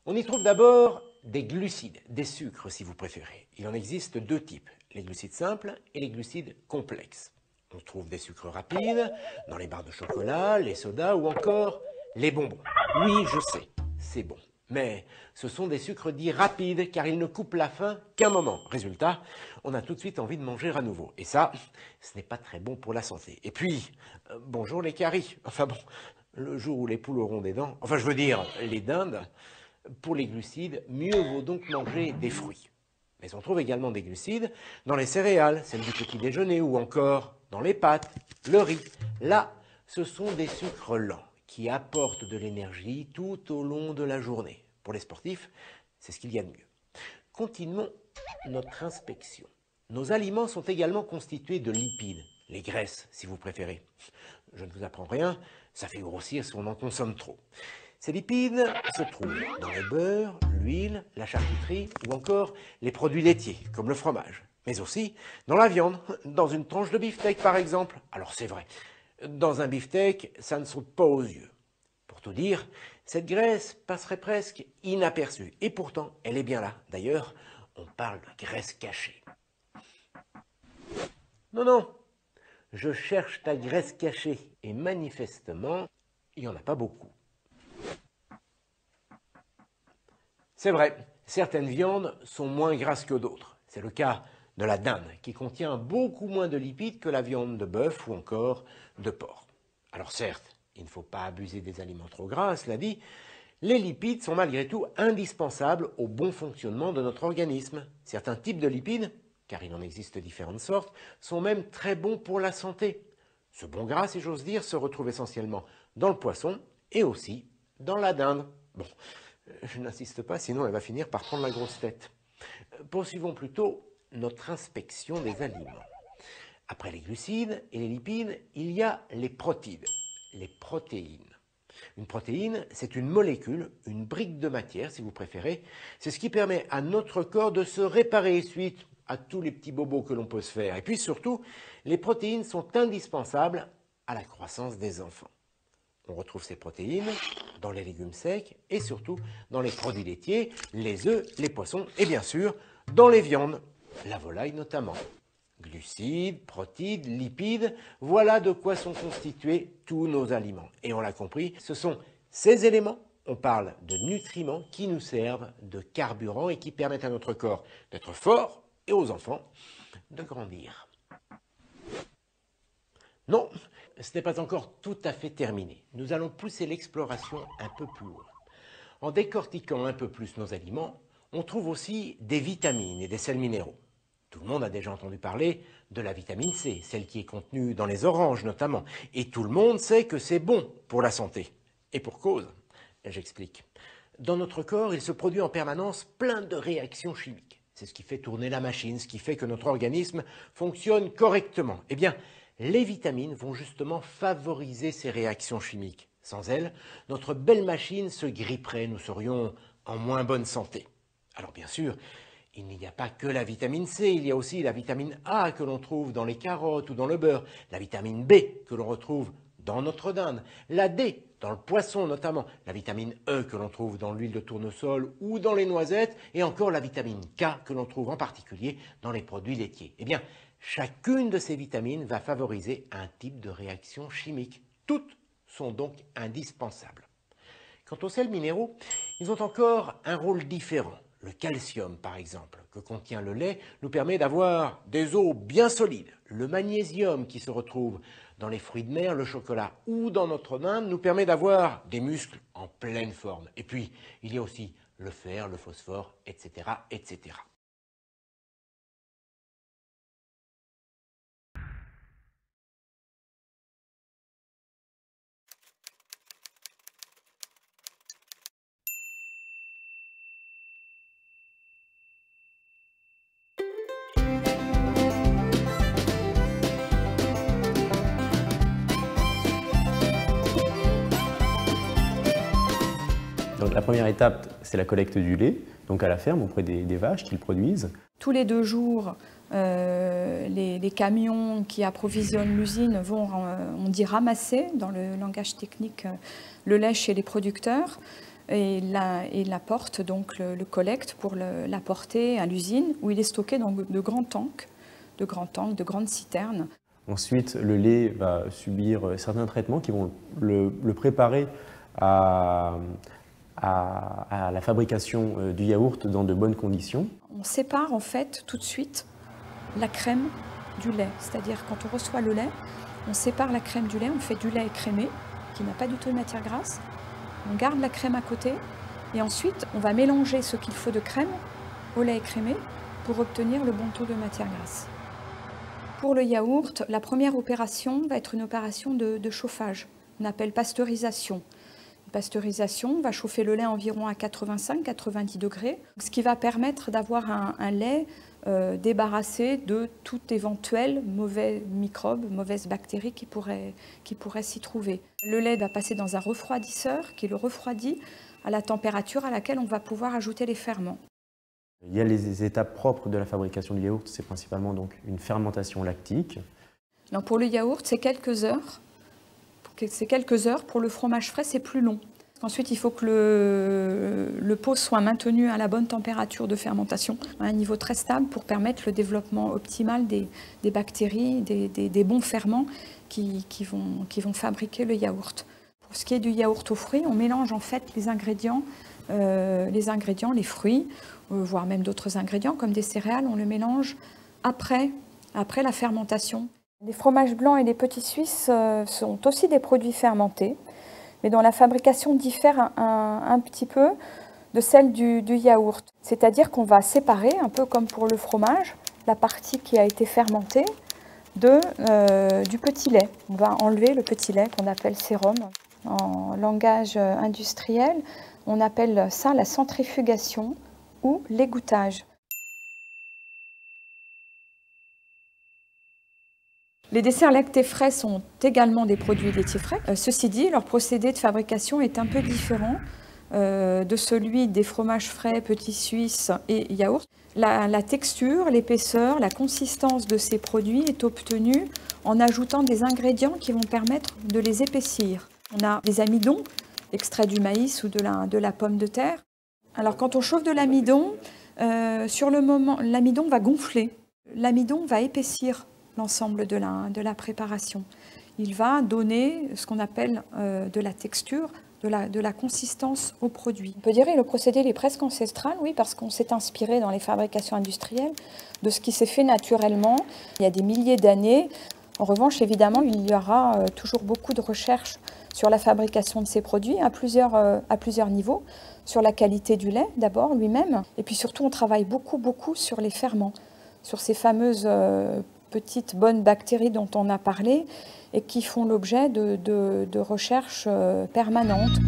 On y trouve d'abord des glucides, des sucres si vous préférez. Il en existe deux types, les glucides simples et les glucides complexes. On trouve des sucres rapides dans les barres de chocolat, les sodas ou encore les bonbons. Oui, je sais, c'est bon. Mais ce sont des sucres dits rapides car ils ne coupent la faim qu'un moment. Résultat, on a tout de suite envie de manger à nouveau. Et ça, ce n'est pas très bon pour la santé. Et puis, bonjour les caries. Enfin bon, le jour où les poules auront des dents, enfin je veux dire les dindes, pour les glucides, mieux vaut donc manger des fruits. Mais on trouve également des glucides dans les céréales, celles du petit déjeuner ou encore dans les pâtes, le riz. Là, ce sont des sucres lents qui apportent de l'énergie tout au long de la journée. Pour les sportifs, c'est ce qu'il y a de mieux. Continuons notre inspection. Nos aliments sont également constitués de lipides, les graisses si vous préférez. Je ne vous apprends rien, ça fait grossir si on en consomme trop. Ces lipides se trouvent dans le beurre, l'huile, la charcuterie ou encore les produits laitiers comme le fromage. Mais aussi dans la viande, dans une tranche de beefsteak par exemple. Alors c'est vrai, dans un beefsteak, ça ne saute pas aux yeux. Pour tout dire, cette graisse passerait presque inaperçue. Et pourtant, elle est bien là. D'ailleurs, on parle de graisse cachée. Non, non, je cherche ta graisse cachée. Et manifestement, il n'y en a pas beaucoup. C'est vrai, certaines viandes sont moins grasses que d'autres. C'est le cas de la dinde, qui contient beaucoup moins de lipides que la viande de bœuf ou encore de porc. Alors certes, il ne faut pas abuser des aliments trop gras, cela dit, les lipides sont malgré tout indispensables au bon fonctionnement de notre organisme. Certains types de lipides, car il en existe différentes sortes, sont même très bons pour la santé. Ce bon gras, si j'ose dire, se retrouve essentiellement dans le poisson et aussi dans la dinde. Bon, je n'insiste pas, sinon elle va finir par prendre la grosse tête. Poursuivons plutôt notre inspection des aliments. Après les glucides et les lipides, il y a les protides, les protéines. Une protéine, c'est une molécule, une brique de matière si vous préférez. C'est ce qui permet à notre corps de se réparer suite à tous les petits bobos que l'on peut se faire. Et puis surtout, les protéines sont indispensables à la croissance des enfants. On retrouve ces protéines dans les légumes secs et surtout dans les produits laitiers, les œufs, les poissons et bien sûr dans les viandes, la volaille notamment. Glucides, protides, lipides, voilà de quoi sont constitués tous nos aliments. Et on l'a compris, ce sont ces éléments, on parle de nutriments qui nous servent de carburant et qui permettent à notre corps d'être fort et aux enfants de grandir. Non, ce n'est pas encore tout à fait terminé. Nous allons pousser l'exploration un peu plus loin. En décortiquant un peu plus nos aliments, on trouve aussi des vitamines et des sels minéraux. Tout le monde a déjà entendu parler de la vitamine C, celle qui est contenue dans les oranges notamment. Et tout le monde sait que c'est bon pour la santé. Et pour cause, j'explique. Dans notre corps, il se produit en permanence plein de réactions chimiques. C'est ce qui fait tourner la machine, ce qui fait que notre organisme fonctionne correctement. Eh bien, les vitamines vont justement favoriser ces réactions chimiques. Sans elles, notre belle machine se gripperait, nous serions en moins bonne santé. Alors bien sûr, il n'y a pas que la vitamine C, il y a aussi la vitamine A que l'on trouve dans les carottes ou dans le beurre, la vitamine B que l'on retrouve dans notre dinde, la D dans le poisson notamment, la vitamine E que l'on trouve dans l'huile de tournesol ou dans les noisettes, et encore la vitamine K que l'on trouve en particulier dans les produits laitiers. Eh bien, chacune de ces vitamines va favoriser un type de réaction chimique. Toutes sont donc indispensables. Quant aux sels minéraux, ils ont encore un rôle différent. Le calcium, par exemple, que contient le lait, nous permet d'avoir des os bien solides. Le magnésium qui se retrouve dans les fruits de mer, le chocolat ou dans notre dinde nous permet d'avoir des muscles en pleine forme. Et puis, il y a aussi le fer, le phosphore, etc., etc. Donc la première étape, c'est la collecte du lait, donc à la ferme auprès des vaches qui le produisent. Tous les 2 jours, les camions qui approvisionnent l'usine vont, on dit, ramasser, dans le langage technique, le lait chez les producteurs. et l'apporte, donc le collecte pour l'apporter à l'usine où il est stocké dans de grands tanks, de grandes citernes. Ensuite, le lait va subir certains traitements qui vont le préparer à la fabrication du yaourt dans de bonnes conditions. On sépare en fait tout de suite la crème du lait, c'est-à-dire quand on reçoit le lait, on sépare la crème du lait, on fait du lait écrémé qui n'a pas du tout de matière grasse, on garde la crème à côté et ensuite on va mélanger ce qu'il faut de crème au lait écrémé pour obtenir le bon taux de matière grasse. Pour le yaourt, la première opération va être une opération de chauffage, on appelle pasteurisation. Pasteurisation, on va chauffer le lait environ à 85-90 degrés, ce qui va permettre d'avoir un lait débarrassé de tout éventuel mauvais microbe, mauvaises bactéries qui pourraient s'y trouver. Le lait va passer dans un refroidisseur qui le refroidit à la température à laquelle on va pouvoir ajouter les ferments. Il y a les étapes propres de la fabrication du yaourt, c'est principalement donc une fermentation lactique. Alors pour le yaourt, c'est quelques heures. Pour le fromage frais, c'est plus long. Ensuite, il faut que le pot soit maintenu à la bonne température de fermentation, à un niveau très stable pour permettre le développement optimal des bactéries, des bons ferments qui vont fabriquer le yaourt. Pour ce qui est du yaourt aux fruits, on mélange en fait les ingrédients, les fruits, voire même d'autres ingrédients comme des céréales, on le mélange après la fermentation. Les fromages blancs et les petits suisses sont aussi des produits fermentés, mais dont la fabrication diffère un petit peu de celle du yaourt. C'est-à-dire qu'on va séparer, un peu comme pour le fromage, la partie qui a été fermentée du petit lait. On va enlever le petit lait qu'on appelle sérum. En langage industriel, on appelle ça la centrifugation ou l'égouttage. Les desserts lactés frais sont également des produits laitiers frais. Ceci dit, leur procédé de fabrication est un peu différent de celui des fromages frais, petits suisses et yaourts. La texture, l'épaisseur, la consistance de ces produits est obtenue en ajoutant des ingrédients qui vont permettre de les épaissir. On a des amidons, extraits du maïs ou de la pomme de terre. Alors quand on chauffe de l'amidon, sur le moment, l'amidon va gonfler. L'amidon va épaissir l'ensemble de la préparation. Il va donner ce qu'on appelle de la texture, de la consistance au produit. On peut dire que le procédé est presque ancestral, oui, parce qu'on s'est inspiré dans les fabrications industrielles de ce qui s'est fait naturellement il y a des milliers d'années. En revanche, évidemment, il y aura toujours beaucoup de recherches sur la fabrication de ces produits à plusieurs niveaux, sur la qualité du lait d'abord lui-même, et puis surtout on travaille beaucoup sur les ferments, sur ces fameuses petites bonnes bactéries dont on a parlé et qui font l'objet de recherches permanentes.